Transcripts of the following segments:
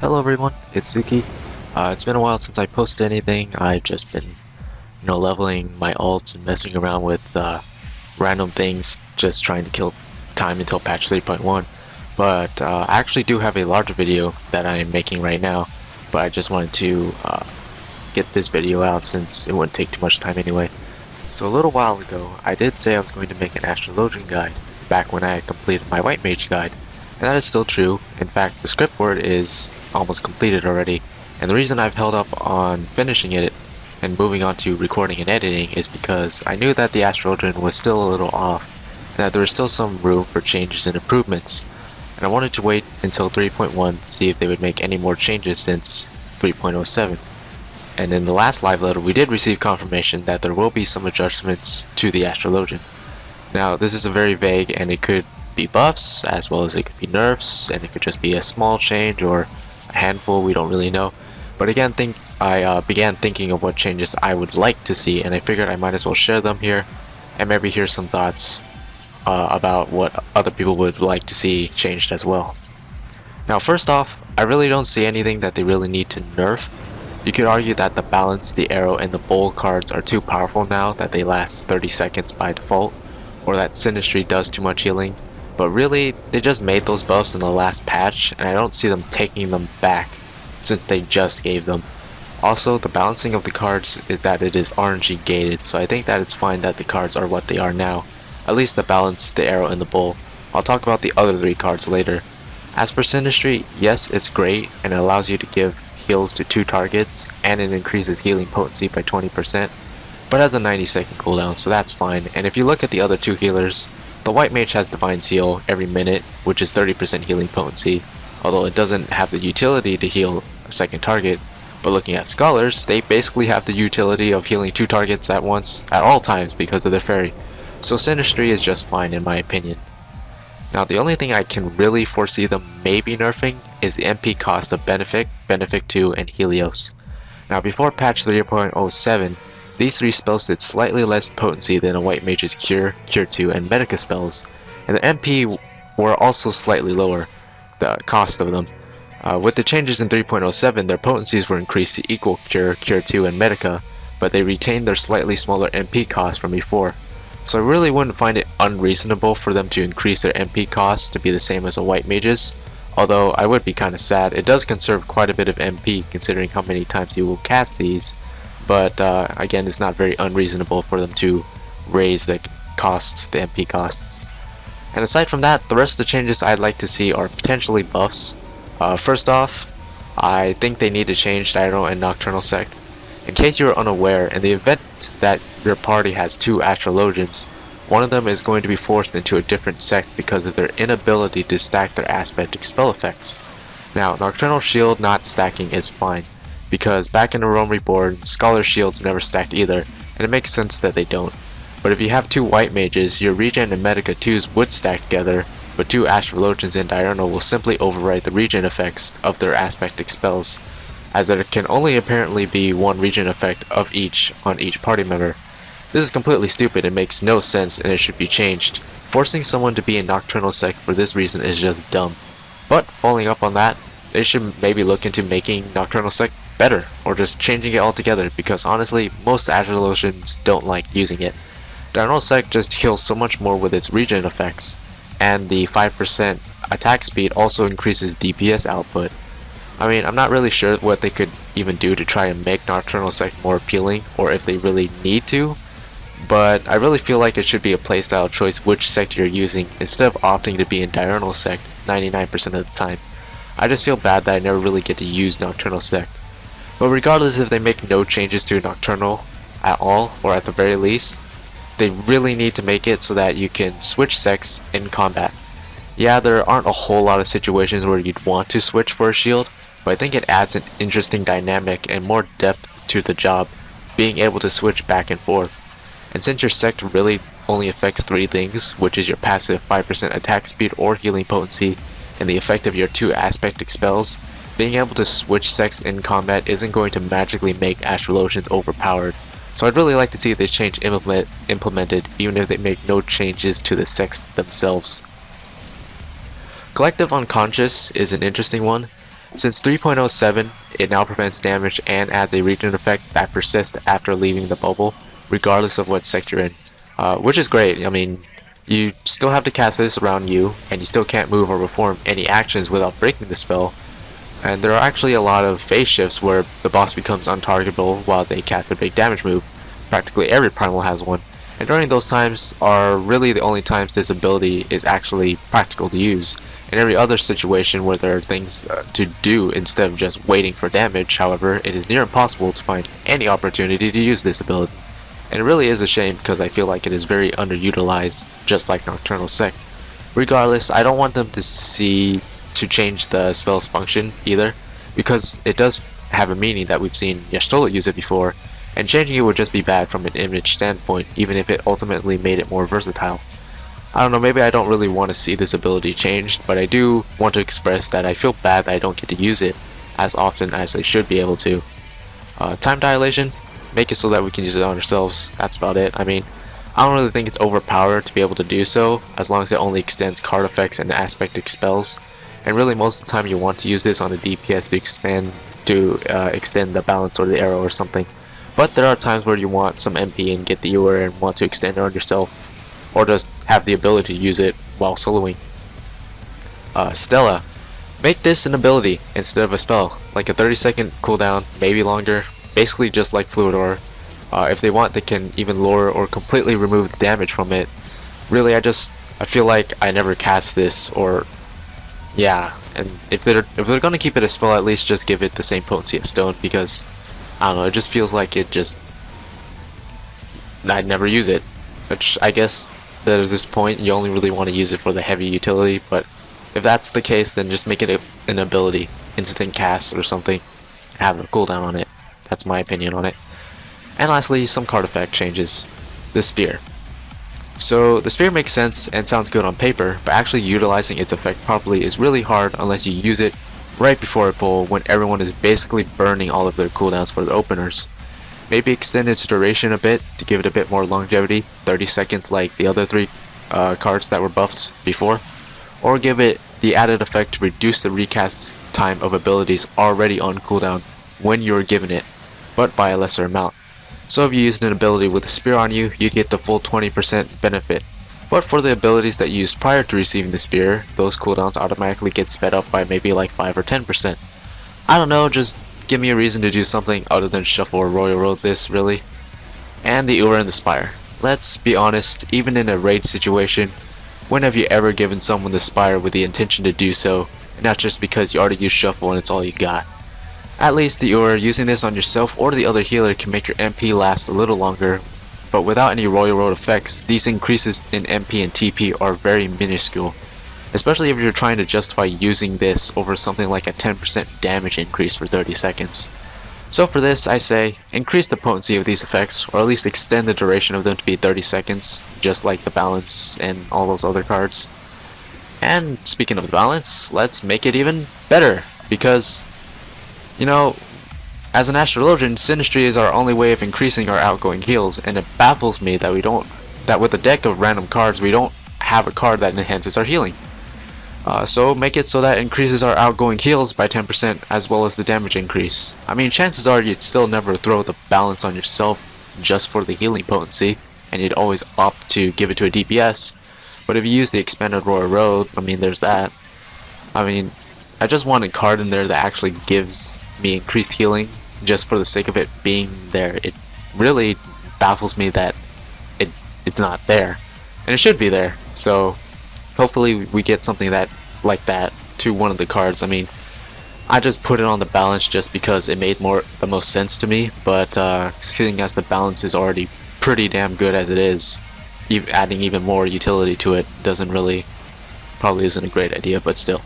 Hello everyone, it's Suki. It's been a while since I posted anything. I've just been, leveling my alts and messing around with random things, just trying to kill time until patch 3.1. But I actually do have a larger video that I am making right now, but I just wanted to get this video out since it wouldn't take too much time anyway. So a little while ago, I did say I was going to make an Astrologian guide, back when I had completed my White Mage guide. And that is still true. In fact, the script for it is almost completed already, and the reason I've held up on finishing it and moving on to recording and editing is because I knew that the Astrologian was still a little off, and that there was still some room for changes and improvements, and I wanted to wait until 3.1 to see if they would make any more changes since 3.07. And in the last live letter we did receive confirmation that there will be some adjustments to the Astrologian. Now this is a very vague, and it could be buffs as well as it could be nerfs, and it could just be a small change or a handful, we don't really know. But again, I began thinking of what changes I would like to see, and I figured I might as well share them here and maybe hear some thoughts about what other people would like to see changed as well. Now first off, I really don't see anything that they really need to nerf. You could argue that the balance, the arrow, and the bowl cards are too powerful now that they last 30 seconds by default, or that Sinistry does too much healing. But really, they just made those buffs in the last patch, and I don't see them taking them back since they just gave them. Also, the balancing of the cards is that it is RNG gated, so I think that it's fine that the cards are what they are now. At least the balance, the arrow, and the bowl. I'll talk about the other three cards later. As for Sinistry, yes, it's great, and it allows you to give heals to 2 targets, and it increases healing potency by 20%, but has a 90-second cooldown, so that's fine. And if you look at the other 2 healers, the White Mage has Divine Seal every minute, which is 30% healing potency, although it doesn't have the utility to heal a second target. But looking at Scholars, they basically have the utility of healing 2 targets at once, at all times, because of their Faerie. So Sinistry is just fine in my opinion. Now the only thing I can really foresee them maybe nerfing is the MP cost of Benefic, Benefic 2, and Helios. Now before patch 3.07, these 3 spells did slightly less potency than a White Mage's Cure, Cure 2, and Medica spells, and the MP were also slightly lower, the cost of them. With the changes in 3.07, their potencies were increased to equal Cure, Cure 2, and Medica, but they retained their slightly smaller MP cost from before. So I really wouldn't find it unreasonable for them to increase their MP cost to be the same as a White Mage's, although I would be kinda sad. It does conserve quite a bit of MP considering how many times you will cast these, but again, it's not very unreasonable for them to raise the costs, the MP costs. And aside from that, the rest of the changes I'd like to see are potentially buffs. First off, I think they need to change Diurnal and Nocturnal Sect. In case you are unaware, in the event that your party has 2 Astrologians, one of them is going to be forced into a different sect because of their inability to stack their aspect spell effects. Now, Nocturnal Shield not stacking is fine, because back in the Realm Reborn, Scholar Shields never stacked either, and it makes sense that they don't. But if you have 2 White Mages, your Regen and Medica 2s would stack together, but 2 Astrologians and Diurnal will simply overwrite the Regen effects of their aspectic spells, as there can only apparently be 1 Regen effect of each on each party member. This is completely stupid and makes no sense, and it should be changed. Forcing someone to be in Nocturnal Sect for this reason is just dumb. But following up on that, they should maybe look into making Nocturnal Sect better, or just changing it altogether, because honestly, most Astrologians don't like using it. Diurnal Sect just heals so much more with its regen effects, and the 5% attack speed also increases DPS output. I mean, I'm not really sure what they could even do to try and make Nocturnal Sect more appealing, or if they really need to, but I really feel like it should be a playstyle choice which sect you're using, instead of opting to be in Diurnal Sect 99% of the time. I just feel bad that I never really get to use Nocturnal Sect. But regardless if they make no changes to Nocturnal at all, or at the very least, they really need to make it so that you can switch sects in combat. Yeah, there aren't a whole lot of situations where you'd want to switch for a shield, but I think it adds an interesting dynamic and more depth to the job, being able to switch back and forth. And since your sect really only affects 3 things, which is your passive 5% attack speed or healing potency, and the effect of your 2 aspectic spells, being able to switch sects in combat isn't going to magically make Astrologians overpowered. So I'd really like to see this change implemented, even if they make no changes to the sects themselves. Collective Unconscious is an interesting one. Since 3.07, it now prevents damage and adds a regen effect that persists after leaving the bubble, regardless of what sector you're in, which is great. I mean, you still have to cast this around you, and you still can't move or perform any actions without breaking the spell. And there are actually a lot of phase shifts where the boss becomes untargetable while they cast a big damage move. Practically every primal has one, and during those times are really the only times this ability is actually practical to use. In every other situation where there are things to do instead of just waiting for damage, however, it is near impossible to find any opportunity to use this ability. And it really is a shame because I feel like it is very underutilized, just like Nocturnal Sect. Regardless, I don't want them to change the spell's function either, because it does have a meaning that we've seen Y'shtola use it before, and changing it would just be bad from an image standpoint, even if it ultimately made it more versatile. I don't know, maybe I don't really want to see this ability changed, but I do want to express that I feel bad that I don't get to use it as often as I should be able to. Time dilation, make it so that we can use it on ourselves, that's about it. I mean, I don't really think it's overpowered to be able to do so, as long as it only extends card effects and aspect spells. And really most of the time you want to use this on a DPS to extend the balance or the arrow or something. But there are times where you want some MP and get the Ewer and want to extend it on yourself, or just have the ability to use it while soloing. Stella, make this an ability instead of a spell, like a 30-second cooldown, maybe longer, basically just like Fluidor. If they want, they can even lower or completely remove the damage from it. Really, I feel like I never cast this, or yeah, and if they're gonna keep it a spell, at least just give it the same potency as Stone, because I don't know, it just feels like I'd never use it. Which I guess there's this point you only really want to use it for the heavy utility, but if that's the case, then just make it an ability, instant cast or something, and have a cooldown on it. That's my opinion on it. And lastly, some card effect changes. The Spear. So the Spear makes sense and sounds good on paper, but actually utilizing its effect properly is really hard unless you use it right before a pull when everyone is basically burning all of their cooldowns for the openers. Maybe extend its duration a bit to give it a bit more longevity, 30 seconds like the other three cards that were buffed before, or give it the added effect to reduce the recast time of abilities already on cooldown when you're given it, but by a lesser amount. So if you used an ability with a Spear on you, you'd get the full 20% benefit. But for the abilities that you used prior to receiving the Spear, those cooldowns automatically get sped up by maybe like 5 or 10%. I don't know, just give me a reason to do something other than shuffle or royal road this, really. And the Ura and the Spire. Let's be honest, even in a raid situation, when have you ever given someone the Spire with the intention to do so, and not just because you already used shuffle and it's all you got? At least the Ura, using this on yourself or the other healer, can make your MP last a little longer, but without any royal road effects, these increases in MP and TP are very minuscule. Especially if you're trying to justify using this over something like a 10% damage increase for 30 seconds. So for this, I say, increase the potency of these effects, or at least extend the duration of them to be 30 seconds, just like the balance and all those other cards. And speaking of the balance, let's make it even better, because, you know, as an Astrologian, Sinistry is our only way of increasing our outgoing heals, and it baffles me that with a deck of random cards, we don't have a card that enhances our healing. So make it so that it increases our outgoing heals by 10% as well as the damage increase. I mean, chances are you'd still never throw the balance on yourself just for the healing potency, and you'd always opt to give it to a DPS. But if you use the expanded Royal Road, I mean, there's that. I mean, I just want a card in there that actually gives me increased healing just for the sake of it being there. It really baffles me that it's not there, and it should be there. So hopefully we get something like that to one of the cards. I mean, I just put it on the balance just because it made the most sense to me, but seeing as the balance is already pretty damn good as it is, adding even more utility to it probably isn't a great idea, but still.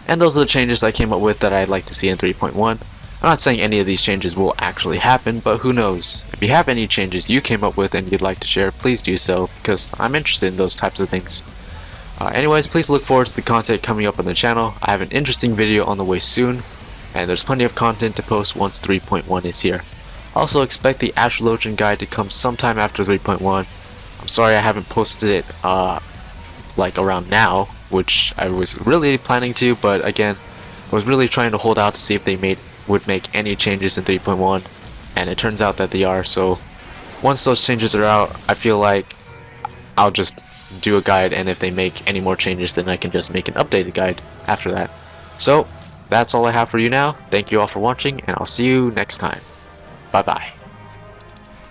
And those are the changes I came up with that I'd like to see in 3.1. I'm not saying any of these changes will actually happen, but who knows. If you have any changes you came up with and you'd like to share, please do so, because I'm interested in those types of things. Anyways, please look forward to the content coming up on the channel. I have an interesting video on the way soon, and there's plenty of content to post once 3.1 is here. Also expect the Astrologian guide to come sometime after 3.1. I'm sorry I haven't posted it like around now, which I was really planning to, but again, was really trying to hold out to see if they would make any changes in 3.1, and it turns out that they are. So once those changes are out, I feel like I'll just do a guide, and if they make any more changes, then I can just make an updated guide after that. So that's all I have for you now. Thank you all for watching, and I'll see you next time. Bye bye.